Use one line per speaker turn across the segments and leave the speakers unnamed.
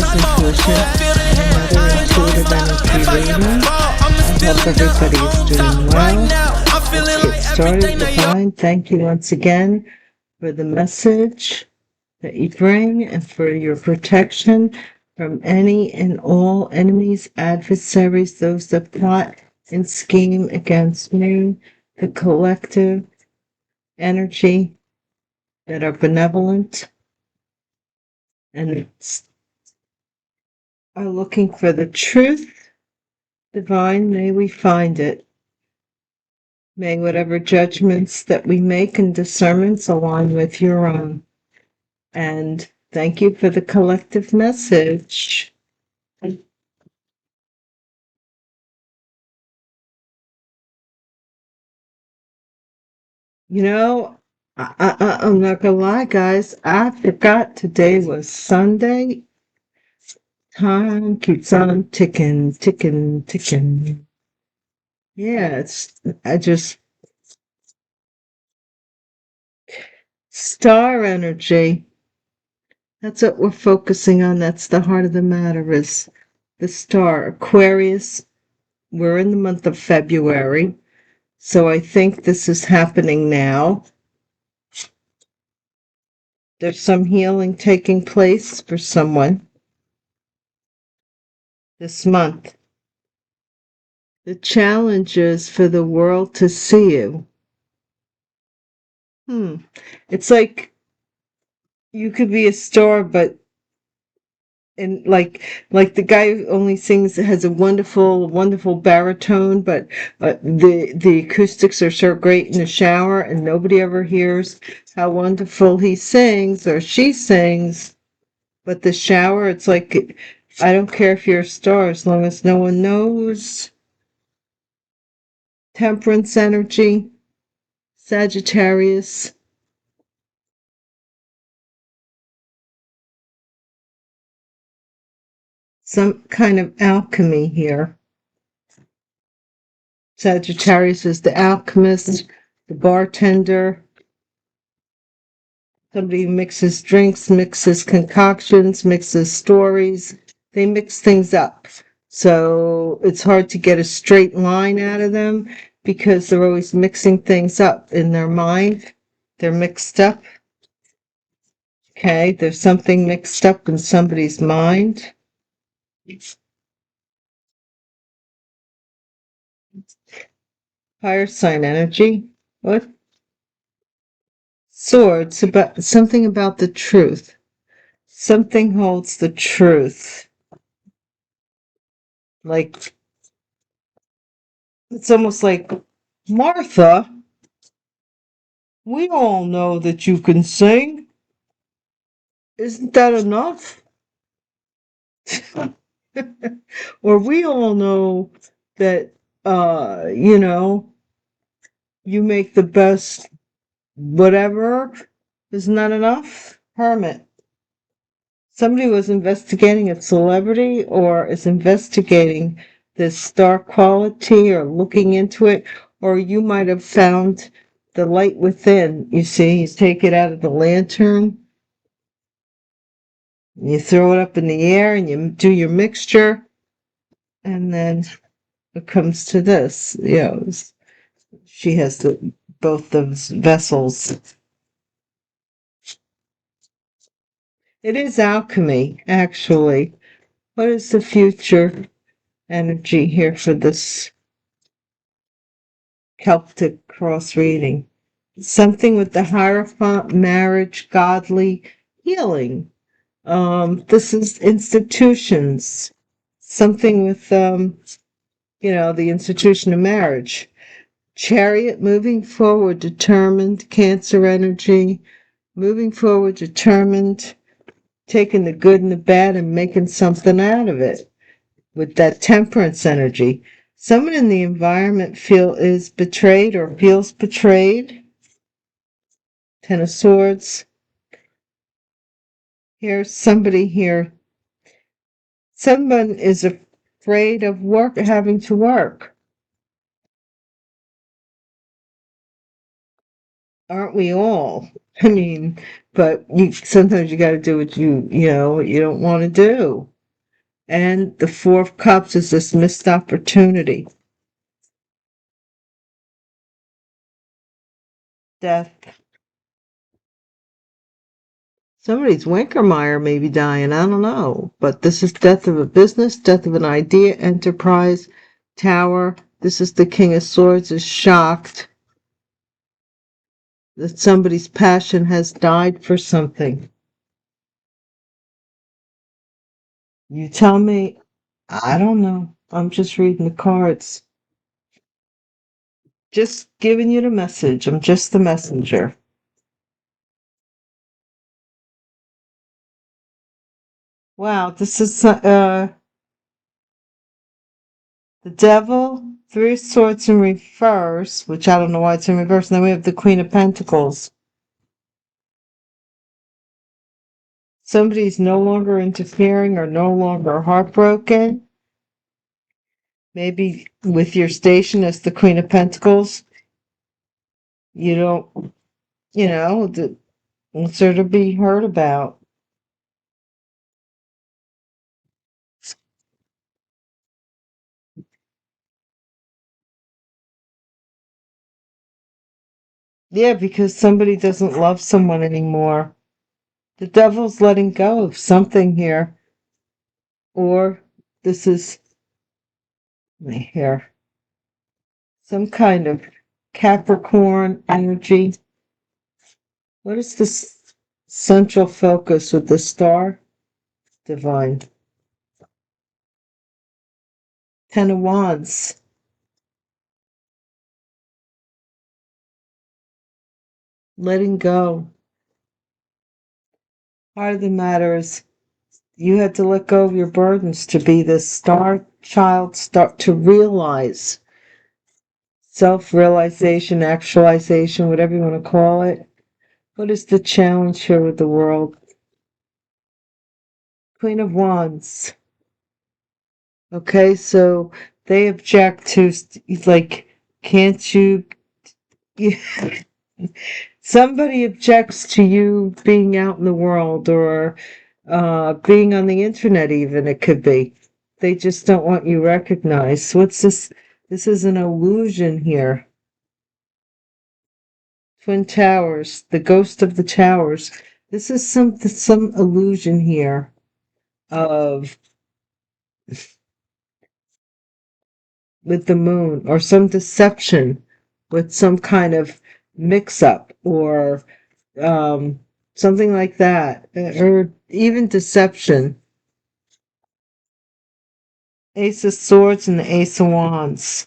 Sky's Intuition, another intuitive energy reading. I hope everybody is doing well. Let's get started. Divine, thank you once again for the message that you bring and for your protection from any and all enemies, adversaries, those that plot and scheme against me, the collective energy that are benevolent and are looking for the truth. Divine, may we find it. May whatever judgments that we make and discernments align with your own. And thank you for the collective message. You know, I'm not gonna lie, guys. I forgot today was Sunday. Time keeps on ticking, ticking, ticking. Yeah, star energy. That's what we're focusing on. That's the heart of the matter, is the star. Aquarius, we're in the month of February. So I think this is happening now. There's some healing taking place for someone this month. The challenge is for the world to see you. It's like you could be a star, but and like the guy who only sings has a wonderful baritone, but the acoustics are so great in the shower and nobody ever hears how wonderful he sings or she sings. But the shower, it's like, I don't care if you're a star as long as no one knows. Temperance energy, Sagittarius. Some kind of alchemy here. Sagittarius is the alchemist, the bartender, somebody who mixes drinks, mixes concoctions, mixes stories. They mix things up. So it's hard to get a straight line out of them because they're always mixing things up in their mind. They're mixed up. Okay, there's something mixed up in somebody's mind. Fire sign energy. What? Swords, about something about the truth. Something holds the truth. Like, it's almost like, Martha, we all know that you can sing. Isn't that enough? Or we all know that, you make the best whatever. Isn't that enough? Hermit. Somebody was investigating a celebrity or is investigating this star quality or looking into it, or you might have found the light within. You see, you take it out of the lantern, you throw it up in the air and you do your mixture, and then it comes to this. She has both those vessels. It is alchemy, actually. What is the future energy here for this Celtic cross reading? Something with the Hierophant, marriage, godly, healing. This is institutions. Something with, the institution of marriage. Chariot, moving forward, determined, Cancer energy, moving forward, determined, taking the good and the bad and making something out of it. With that Temperance energy, someone in the environment is betrayed or feels betrayed. Ten of Swords. Here's somebody here. Someone is afraid of having to work. Aren't we all? I mean, but sometimes you got to do what what you don't want to do. And the Four of Cups is this missed opportunity. Death. Somebody's Winkermeyer may be dying, I don't know. But this is death of a business, death of an idea, enterprise, tower. This is the King of Swords is shocked that somebody's passion has died for something. You tell me, I don't know. I'm just reading the cards. Just giving you the message. I'm just the messenger. Wow, this is the Devil, Three of Swords in reverse, which I don't know why it's in reverse. And then we have the Queen of Pentacles. Somebody's no longer interfering or no longer heartbroken. Maybe with your station as the Queen of Pentacles, you don't, what's there to be heard about? Yeah, because somebody doesn't love someone anymore. The devil's letting go of something here. Or this is my hair. Some kind of Capricorn energy. What is this central focus with the star? Divine. Ten of Wands. Letting go. Part of the matter is you had to let go of your burdens to be this star child, start to realize self-realization, actualization, whatever you want to call it. What is the challenge here with the world? Queen of Wands. Okay, so they object to, like, can't you somebody objects to you being out in the world or being on the internet even, it could be. They just don't want you recognized. What's this? This is an illusion here. Twin Towers, the ghost of the towers. This is some illusion here of with the moon or some deception with some kind of mix up or um, something like that, or even deception. Ace of Swords and the Ace of Wands.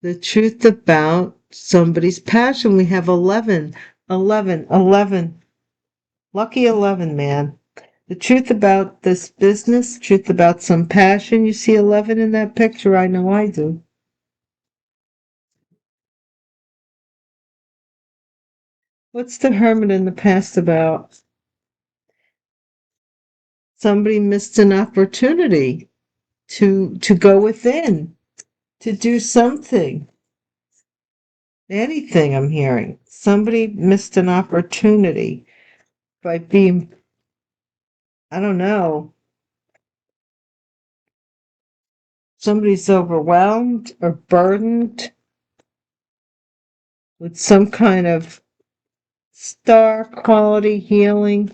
The truth about somebody's passion. We have 11, 11, 11. Lucky 11, man. The truth about this business, truth about some passion. You see 11 in that picture? I know I do. What's the Hermit in the past about? Somebody missed an opportunity to go within, to do something. Anything I'm hearing. Somebody missed an opportunity by being, I don't know, somebody's overwhelmed or burdened with some kind of star quality healing.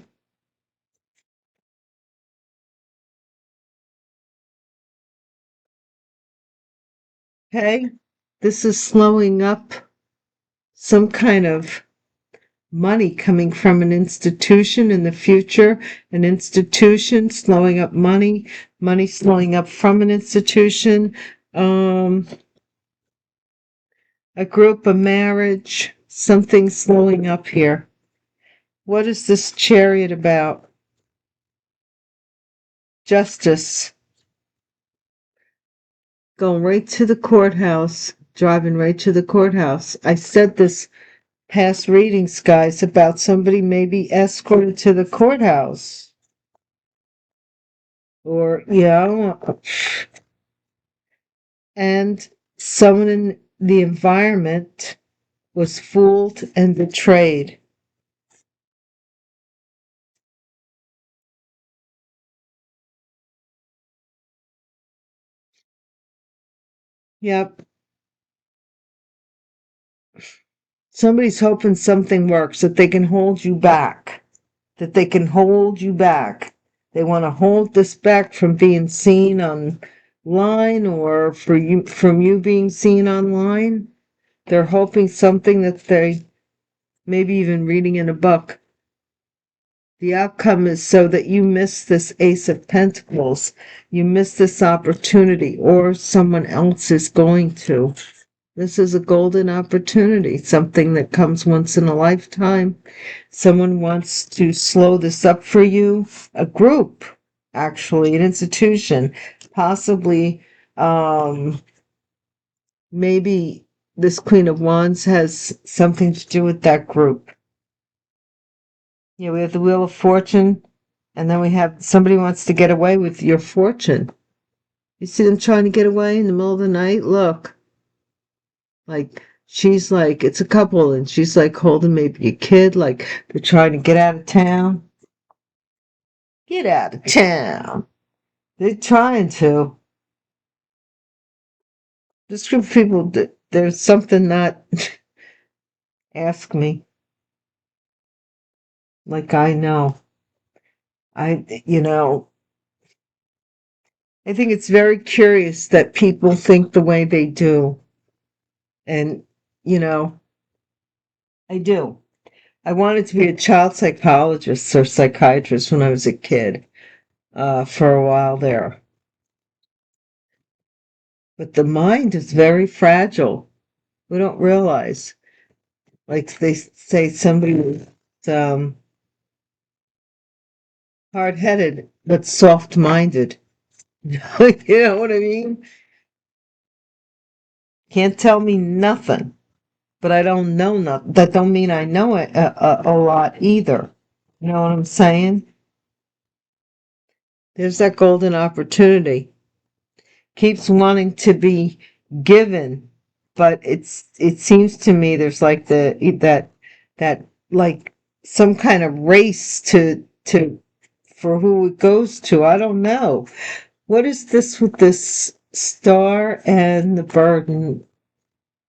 Okay, this is slowing up some kind of money coming from an institution in the future, an institution slowing up money, money slowing up from an institution, a group, a marriage, something slowing up here. What is this Chariot about? Justice. Going right to the courthouse, driving right to the courthouse. I said this past readings, guys, about somebody maybe escorted to the courthouse. Or, and someone in the environment was fooled and betrayed. Yep. Somebody's hoping something works, that they can hold you back. That they can hold you back. They want to hold this back from being seen online or from you being seen online. They're hoping something that they maybe even reading in a book. The outcome is so that you miss this Ace of Pentacles. You miss this opportunity, or someone else is going to. This is a golden opportunity, something that comes once in a lifetime. Someone wants to slow this up for you. A group, actually, an institution, possibly, maybe this Queen of Wands has something to do with that group. Yeah, we have the Wheel of Fortune, and then we have somebody wants to get away with your fortune. You see them trying to get away in the middle of the night? Look. Like, she's like, it's a couple, and she's like holding maybe a kid, like they're trying to get out of town. Get out of town. They're trying to. This group of people, there's something not. Ask me. Like, I know. You know, I think it's very curious that people think the way they do. And, you know, I do. I wanted to be a child psychologist or psychiatrist when I was a kid, for a while there. But the mind is very fragile. We don't realize. Like they say, somebody was hard-headed but soft-minded. You know what I mean? Can't tell me nothing, but I don't know nothing. That don't mean I know it a lot either. You know what I'm saying? There's that golden opportunity. Keeps wanting to be given, but it seems to me there's like that like some kind of race to for who it goes to. I don't know. What is this with this star and the burden?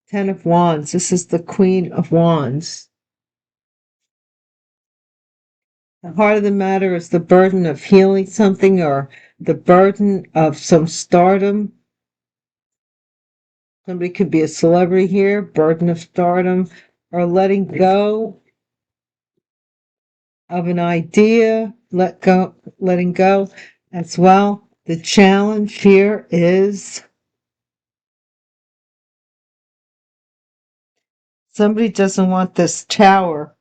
Ten of Wands. This is the Queen of Wands. The heart of the matter is the burden of healing something, or the burden of some stardom. Somebody could be a celebrity here, burden of stardom, or letting go of an idea, letting go as well. The challenge here is somebody doesn't want this tower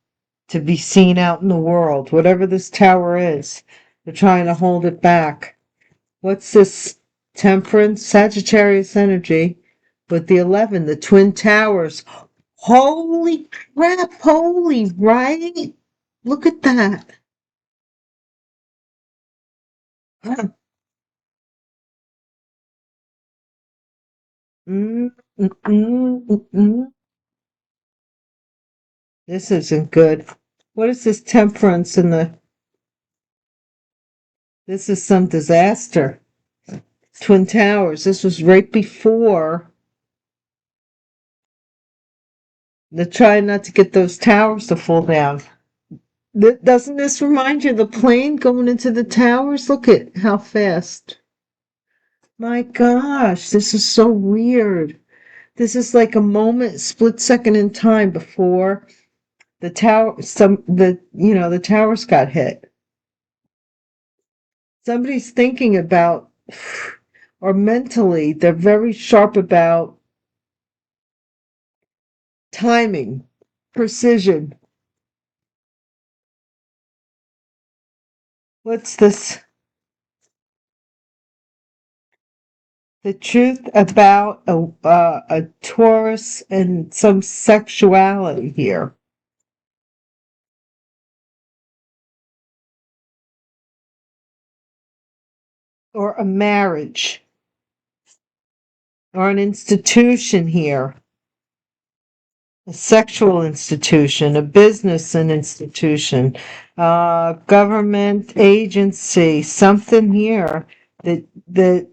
to be seen out in the world. Whatever this tower is, they're trying to hold it back. What's this? Temperance, Sagittarius energy with the 11, the Twin Towers. Holy crap, holy, right? Look at that. Mm, mm, mm, mm, mm. This isn't good. What is this temperance in the... This is some disaster. Twin Towers. This was right before they're trying not to get those towers to fall down. Doesn't this remind you of the plane going into the towers? Look at how fast. My gosh, this is so weird. This is like a moment, split second in time before the the towers got hit. Somebody's thinking about, or mentally, they're very sharp about timing, precision. What's this? The truth about a Taurus and some sexuality here. Or a marriage. Or an institution here. a sexual institution, a business an institution, government agency, something here that they're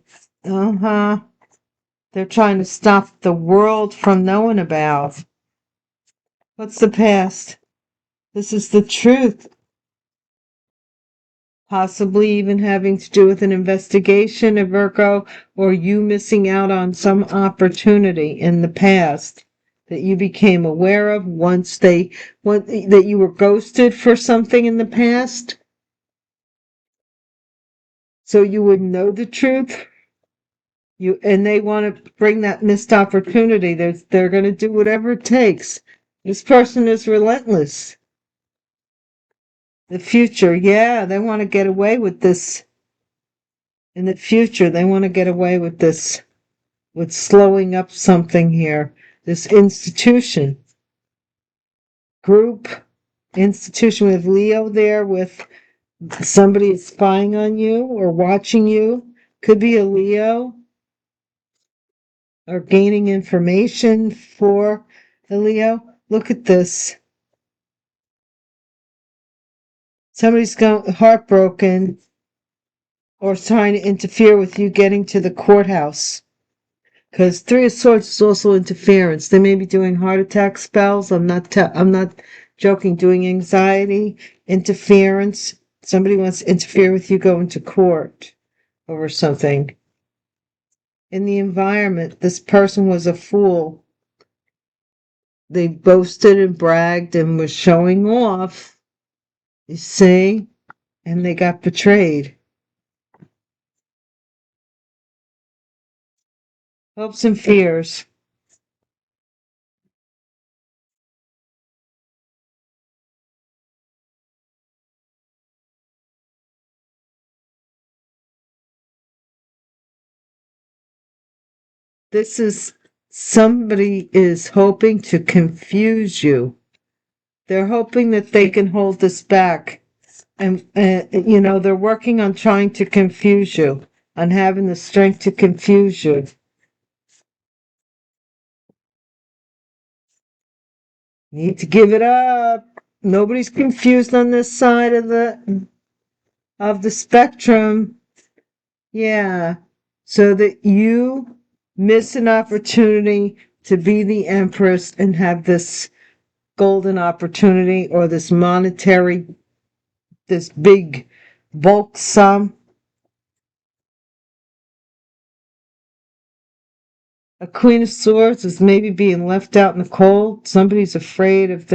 trying to stop the world from knowing about. What's the past? This is the truth. Possibly even having to do with an investigation of Virgo, or you missing out on some opportunity in the past that you became aware of that you were ghosted for something in the past, so you would know the truth. And they want to bring that missed opportunity. They're going to do whatever it takes. This person is relentless. The future, yeah, they want to get away with this. In the future, they want to get away with this, with slowing up something here. This institution, group, institution with Leo there, with somebody spying on you or watching you. Could be a Leo, or gaining information for a Leo. Look at this. Somebody's heartbroken or trying to interfere with you getting to the courthouse. Because Three of Swords is also interference. They may be doing heart attack spells. I'm not joking. Doing anxiety, interference. Somebody wants to interfere with you going to court over something. In the environment, this person was a fool. They boasted and bragged and was showing off. You see? And they got betrayed. Hopes and fears. Somebody is hoping to confuse you. They're hoping that they can hold this back. And, they're working on trying to confuse you, on having the strength to confuse you. Need to give it up. Nobody's confused on this side of the spectrum. Yeah. So that you miss an opportunity to be the Empress and have this golden opportunity, or this big bulk sum. A Queen of Swords is maybe being left out in the cold. Somebody's afraid of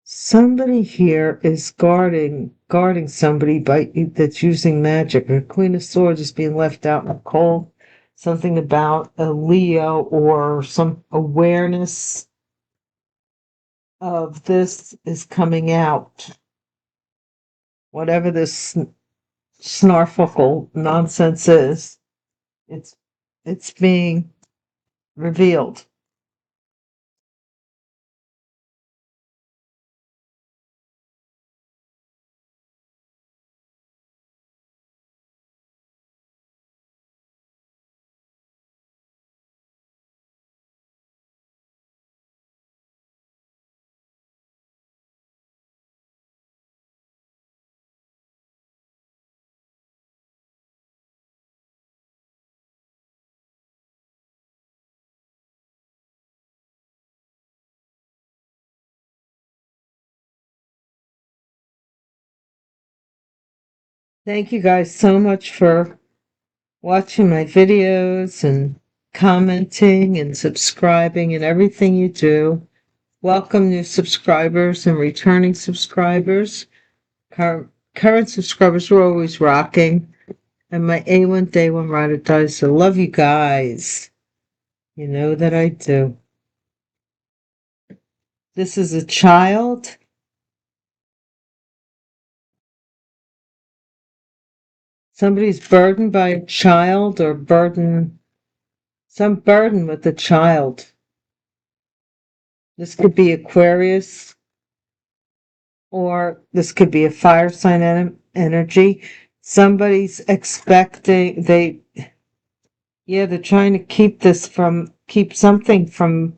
somebody here is guarding somebody that's using magic. A Queen of Swords is being left out in the cold. Something about a Leo or some awareness of this is coming out. Whatever this snarfuckle nonsense is, it's being revealed. Thank you guys so much for watching my videos and commenting and subscribing and everything you do. Welcome new subscribers and returning subscribers. Current subscribers are always rocking. And my A1 Day 1 Ride or Die. So love you guys. You know that I do. This is a child. Somebody's burdened by a child, or some burden with a child. This could be Aquarius, or this could be a fire sign energy. Somebody's expecting, they're trying to keep something from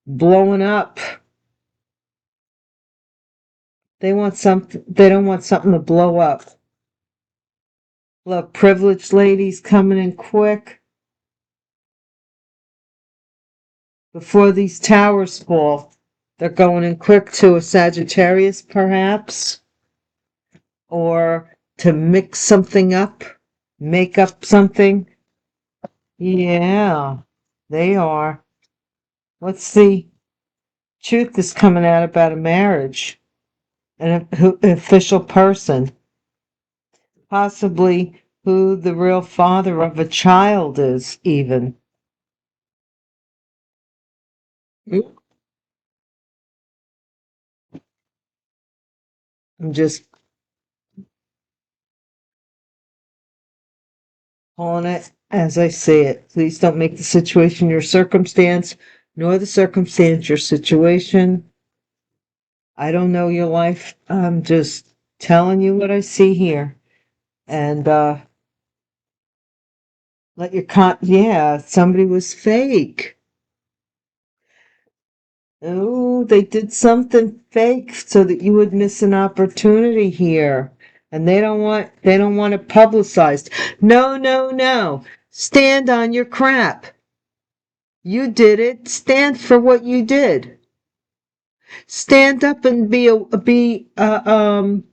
blowing up. They don't want something to blow up. Look, privileged ladies coming in quick before these towers fall. They're going in quick to a Sagittarius, perhaps, or to mix something up, make up something. Yeah, they are. What's the truth is coming out about a marriage? An official person, possibly who the real father of a child is, even. I'm just calling it as I see it. Please don't make the situation your circumstance, nor the circumstance your situation. I don't know your life. I'm just telling you what I see here. And yeah, somebody was fake. Oh, they did something fake so that you would miss an opportunity here. And they don't want it publicized. No, no, no. Stand on your crap. You did it. Stand for what you did. Stand up and be an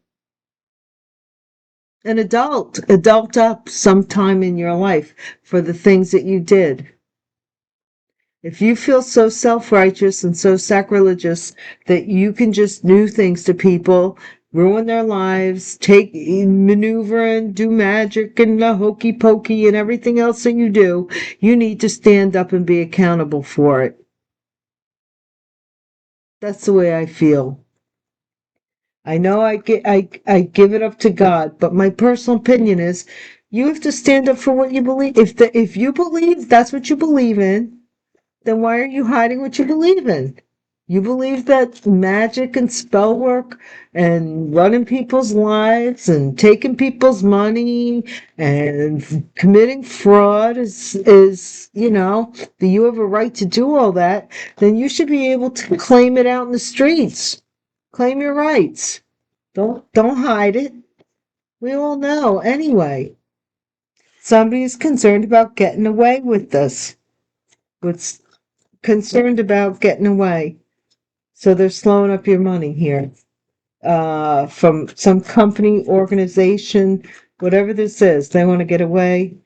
adult. Adult up sometime in your life for the things that you did. If you feel so self-righteous and so sacrilegious that you can just do things to people, ruin their lives, maneuver and do magic and the hokey pokey and everything else that you do, you need to stand up and be accountable for it. That's the way I feel. I know I give it up to God, but my personal opinion is you have to stand up for what you believe. If you believe that's what you believe in, then why are you hiding what you believe in? You believe that magic and spell work and running people's lives and taking people's money and committing fraud is, that you have a right to do all that, then you should be able to claim it out in the streets. Claim your rights. Don't hide it. We all know anyway. Somebody is concerned about getting away with this. What's concerned about getting away. So they're slowing up your money here. From some company, organization, whatever this is, they want to get away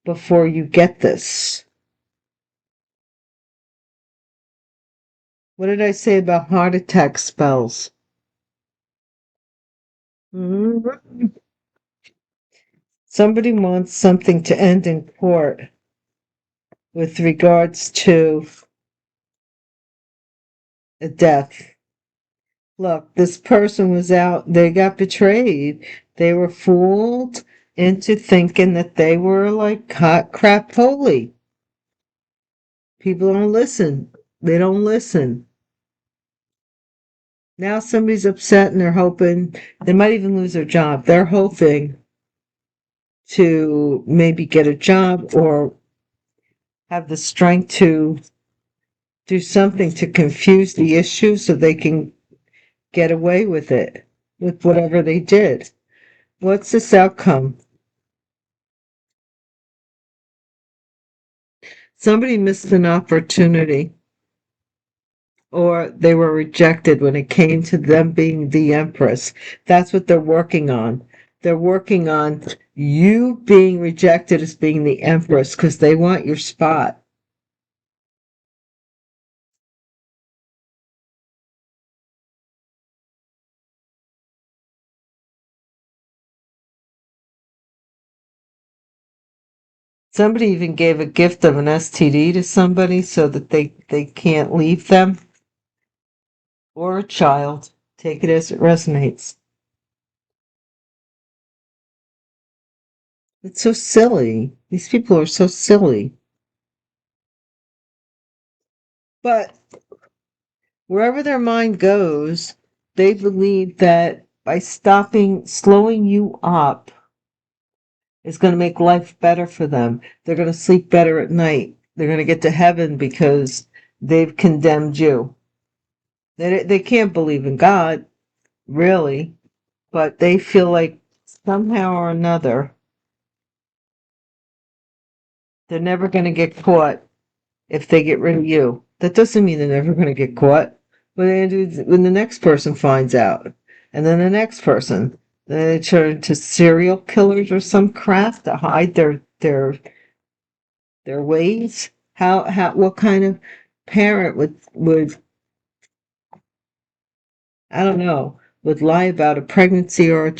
before you get this. What did I say about heart attack spells? Somebody wants something to end in court with regards to a death. Look, this person was out, they got betrayed. They were fooled into thinking that they were like hot crap holy. People don't listen. They don't listen. Now somebody's upset and they're hoping, they might even lose their job. They're hoping to maybe get a job or have the strength to do something to confuse the issue so they can get away with it, with whatever they did. What's this outcome? Somebody missed an opportunity, or they were rejected when it came to them being the empress. That's what they're working on. They're working on you being rejected as being the empress because they want your spot. Somebody even gave a gift of an STD to somebody so that they can't leave them. Or a child. Take it as it resonates. It's so silly. These people are so silly. But wherever their mind goes, they believe that by slowing you up, is going to make life better for them. They're going to sleep better at night. They're going to get to heaven because they've condemned you. They can't believe in God, really, but they feel like somehow or another they're never going to get caught if they get rid of you. That doesn't mean they're never going to get caught. When the next person finds out, and then the next person, then they turn into serial killers or some crap to hide their ways. What kind of parent would I don't know, would lie about a pregnancy or a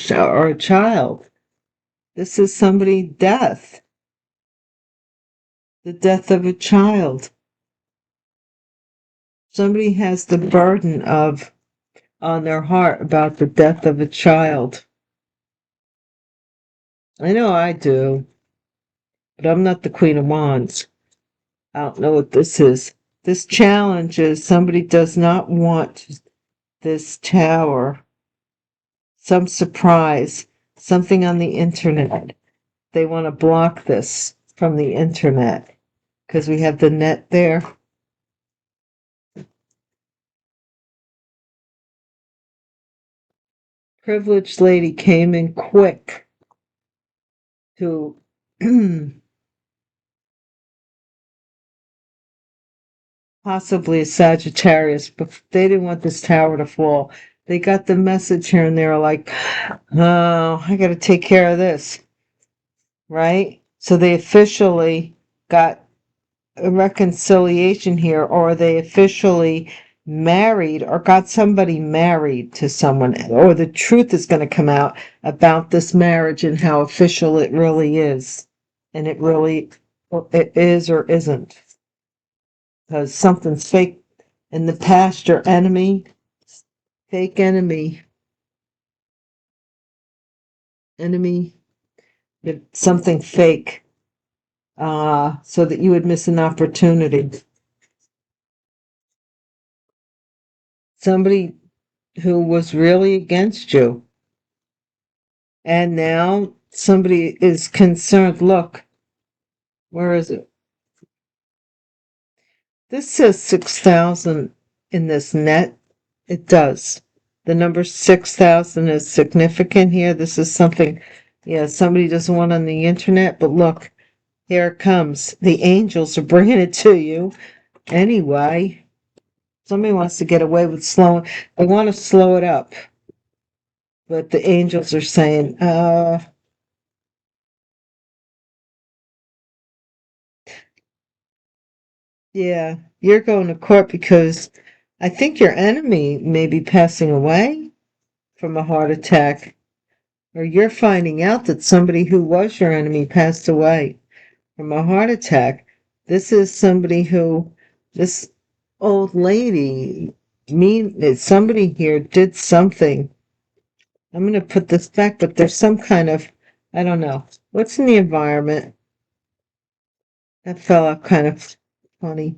child? This is somebody's death, the death of a child. Somebody has the burden of on their heart about the death of a child. I know I do, but I'm not the Queen of Wands. I don't know what this is. This challenge is somebody does not want this tower. Some surprise, something on the internet. They want to block this from the internet because we have the net there. Privileged lady came in quick to possibly a Sagittarius, but they didn't want this tower to fall. They got the message here and they were like, oh, I got to take care of this, right? So they officially got a reconciliation here, or they officially married or got somebody married to someone, or the truth is going to come out about this marriage and how official it really is. And it is or isn't. Because something's fake in the past, your enemy, fake enemy, something fake, so that you would miss an opportunity. Somebody who was really against you. And now somebody is concerned. Look, where is it? This says 6,000 in this net. It does. The number 6,000 is significant here. This is something, somebody doesn't want on the internet, but look, here it comes. The angels are bringing it to you. Anyway, somebody wants to get away with they want to slow it up. But the angels are saying, yeah, you're going to court because I think your enemy may be passing away from a heart attack, or you're finding out that somebody who was your enemy passed away from a heart attack. This is this old lady, somebody here did something. I'm going to put this back, but there's some kind of, I don't know. What's in the environment? That fell out kind of funny.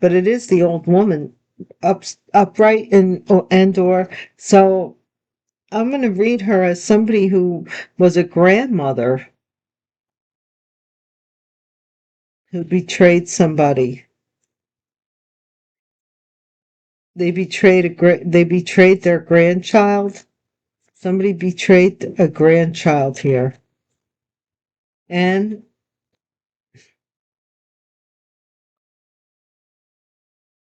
But it is the old woman upright and or so I'm going to read her as somebody who was a grandmother who betrayed somebody. They betrayed their grandchild. Somebody betrayed a grandchild here. And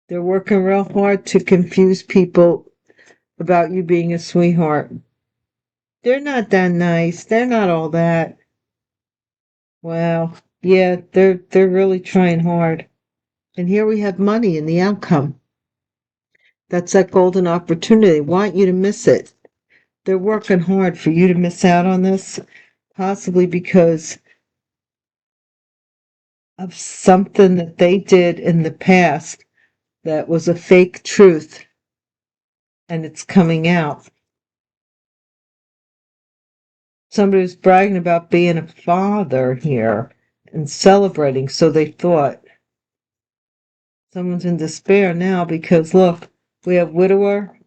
they're working real hard to confuse people about you being a sweetheart. They're not that nice. They're not all that. Wow. Yeah, they're really trying hard. And here we have money in the outcome. That's that golden opportunity. They want you to miss it. They're working hard for you to miss out on this, possibly because of something that they did in the past that was a fake truth, and it's coming out. Somebody was bragging about being a father here and celebrating, so they thought. Someone's in despair now because, look, we have widower,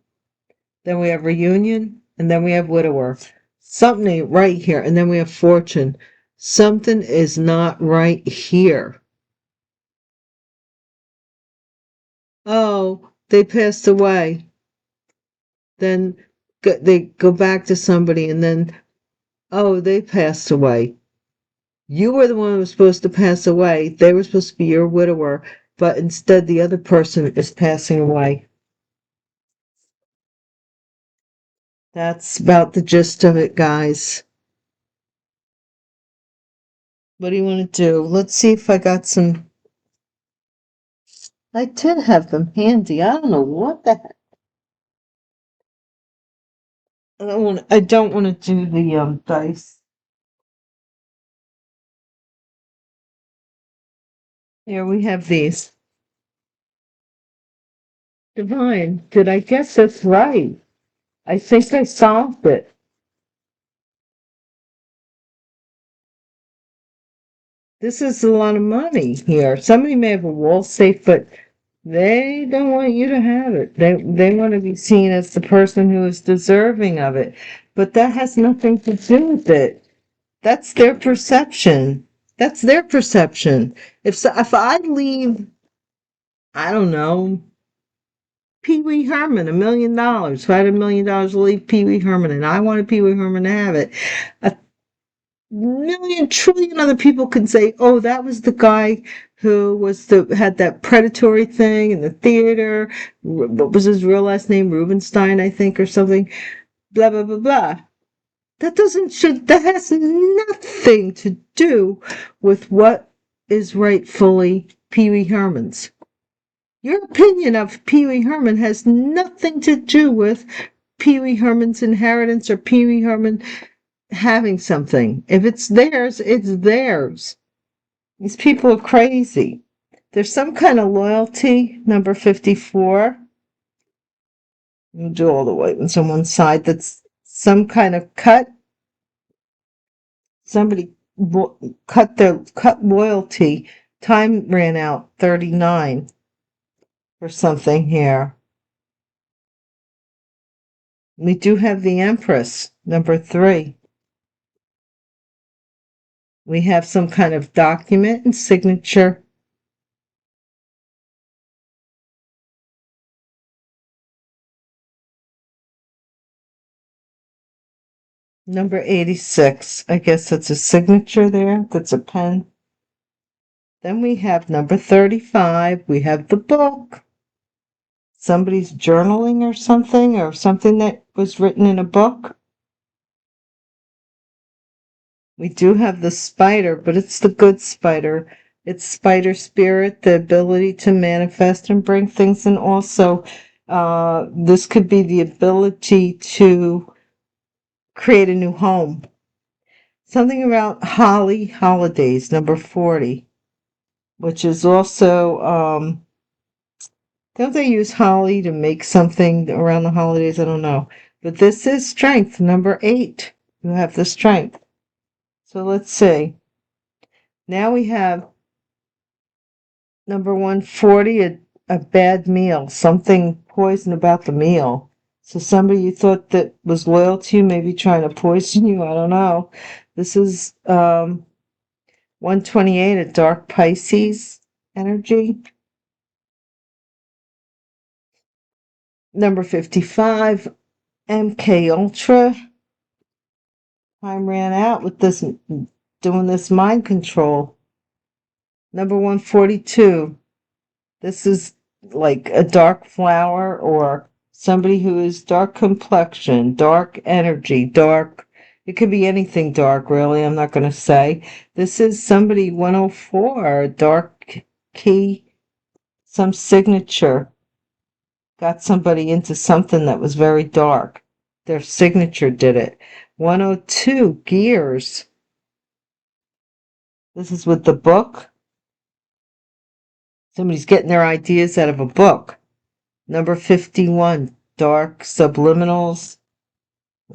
then we have reunion, and then we have widower. Something ain't right here, and then we have fortune. Something is not right here. Oh, they passed away. Then they go back to somebody and then, oh, they passed away. You were the one who was supposed to pass away. They were supposed to be your widower, but instead the other person is passing away. That's about the gist of it, guys. What do you want to do? Let's see if I got some. I did have them handy. I don't know what the heck. I don't want to do the dice. Here we have these. Divine. Did I guess that's right? I think I solved it. This is a lot of money here. Somebody may have a wall safe, but they don't want you to have it. They want to be seen as the person who is deserving of it. But that has nothing to do with it. That's their perception. That's their perception. If I leave, I don't know, Pee Wee Herman $1 million. If I had $1 million to leave Pee Wee Herman, and I wanted Pee Wee Herman to have it, a million trillion other people can say, "Oh, that was the guy who had that predatory thing in the theater. What was his real last name? Rubenstein, I think, or something. Blah blah blah blah." That has nothing to do with what is rightfully Pee Wee Herman's. Your opinion of Pee Wee Herman has nothing to do with Pee Wee Herman's inheritance or Pee Wee Herman having something. If it's theirs, it's theirs. These people are crazy. There's some kind of loyalty, number 54. We'll do all the white ones on one side. That's some kind of cut. Somebody cut loyalty. Time ran out, 39 or something here. We do have the Empress, number 3. We have some kind of document and signature. Number 86. I guess that's a signature there. That's a pen. Then we have number 35. We have the book. Somebody's journaling or something that was written in a book. We do have the spider, but it's the good spider. It's spider spirit, the ability to manifest and bring things in. Also, this could be the ability to create a new home. Something about holly holidays, number 40, which is also, don't they use holly to make something around the holidays? I don't know. But this is strength, number 8. You have the strength. So let's see. Now we have number 140, a bad meal, something poison about the meal. So somebody you thought that was loyal to you, maybe trying to poison you, I don't know. This is 128, a dark Pisces energy. Number 55, MK Ultra. Time ran out with this, doing this mind control. Number 142. This is like a dark flower or somebody who is dark complexion, dark energy, dark. It could be anything dark, really. I'm not going to say. This is somebody 104, dark key, some signature. Got somebody into something that was very dark. Their signature did it. 102, gears. This is with the book. Somebody's getting their ideas out of a book. Number 51, dark subliminals.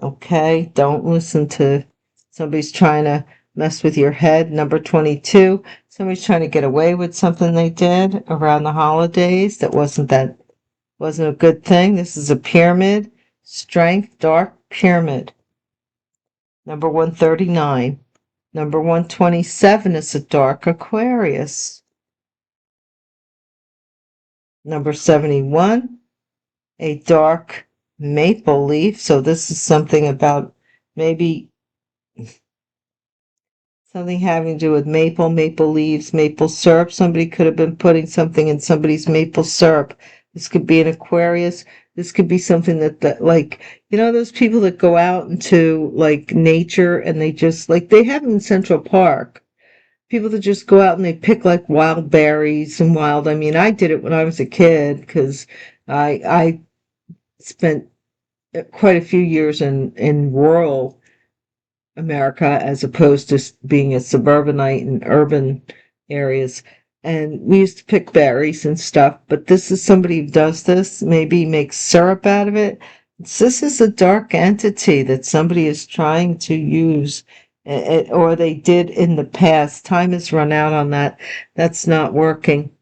Okay, don't listen to somebody's trying to mess with your head. Number 22, somebody's trying to get away with something they did around the holidays that wasn't a good thing. This is a pyramid. Strength, dark pyramid. Number 139. Number 127 is a dark Aquarius. Number 71, a dark maple leaf. So this is something about maybe something having to do with maple, maple leaves, maple syrup. Somebody could have been putting something in somebody's maple syrup. This could be an Aquarius. This could be something that like, you know, those people that go out into like nature and they just like, they have them in Central Park. People that just go out and they pick like wild berries and wild, I mean, I did it when I was a kid because I spent quite a few years in rural America as opposed to being a suburbanite in urban areas. And we used to pick berries and stuff, but this is somebody who does this, maybe makes syrup out of it. This is a dark entity that somebody is trying to use, or they did in the past. Time has run out on that. That's not working.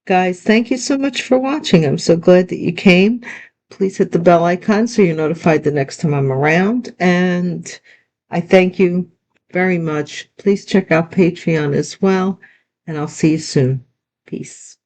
Guys, thank you so much for watching. I'm so glad that you came. Please hit the bell icon so you're notified the next time I'm around. And I thank you very much. Please check out Patreon as well, and I'll see you soon. Peace.